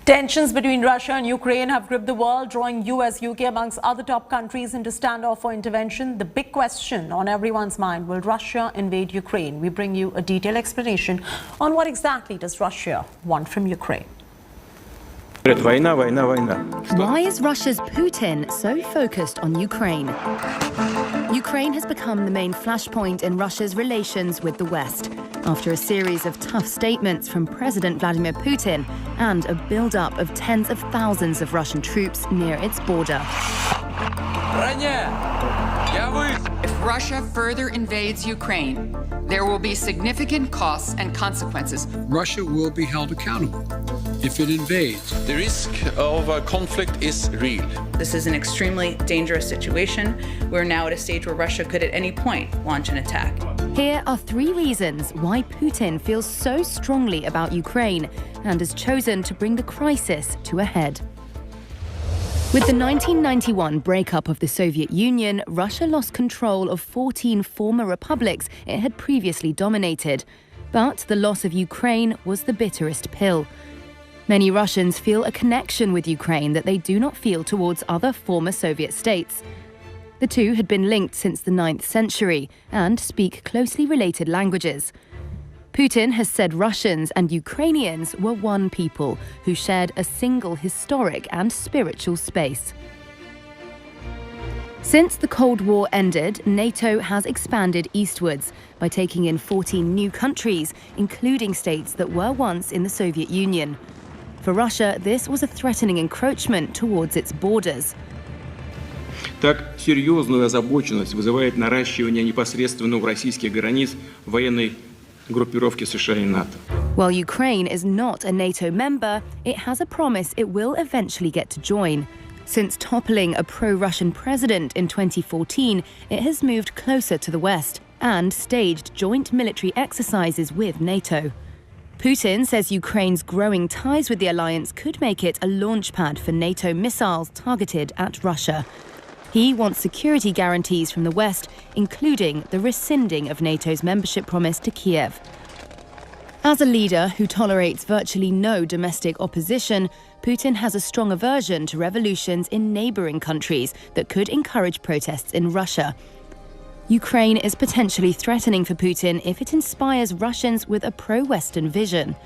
Tensions between Russia and Ukraine have gripped the world, drawing US, UK amongst other top countries into standoff or intervention. The big question on everyone's mind, will Russia invade Ukraine? We bring you a detailed explanation on what exactly does Russia want from Ukraine. Why is Russia's Putin so focused on Ukraine? Ukraine has become the main flashpoint in Russia's relations with the West, after a series of tough statements from President Vladimir Putin and a build-up of tens of thousands of Russian troops near its border. If Russia further invades Ukraine, there will be significant costs and consequences. Russia will be held accountable if it invades. The risk of a conflict is real. This is an extremely dangerous situation. We're now at a stage where Russia could at any point launch an attack. Here are 3 reasons why Putin feels so strongly about Ukraine and has chosen to bring the crisis to a head. With the 1991 breakup of the Soviet Union, Russia lost control of 14 former republics it had previously dominated. But the loss of Ukraine was the bitterest pill. Many Russians feel a connection with Ukraine that they do not feel towards other former Soviet states. The two had been linked since the 9th century and speak closely related languages. Putin has said Russians and Ukrainians were one people who shared a single historic and spiritual space. Since the Cold War ended, NATO has expanded eastwards by taking in 14 new countries, including states that were once in the Soviet Union. For Russia, this was a threatening encroachment towards its borders. Так серьезную озабоченность вызывает наращивание непосредственно у российских границ военной группировки США и НАТО. While Ukraine is not a NATO member, it has a promise it will eventually get to join. Since toppling a pro-Russian president in 2014, it has moved closer to the West and staged joint military exercises with NATO. Putin says Ukraine's growing ties with the alliance could make it a launchpad for NATO missiles targeted at Russia. He wants security guarantees from the West, including the rescinding of NATO's membership promise to Kiev. As a leader who tolerates virtually no domestic opposition, Putin has a strong aversion to revolutions in neighboring countries that could encourage protests in Russia. Ukraine is potentially threatening for Putin if it inspires Russians with a pro-Western vision.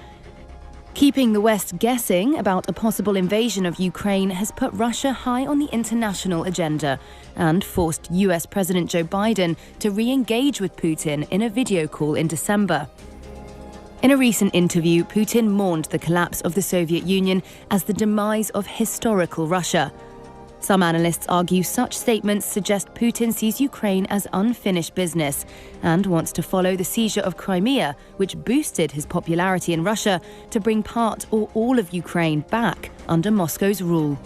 Keeping the West guessing about a possible invasion of Ukraine has put Russia high on the international agenda and forced US President Joe Biden to re-engage with Putin in a video call in December. In a recent interview, Putin mourned the collapse of the Soviet Union as the demise of historical Russia. Some analysts argue such statements suggest Putin sees Ukraine as unfinished business and wants to follow the seizure of Crimea, which boosted his popularity in Russia, to bring part or all of Ukraine back under Moscow's rule.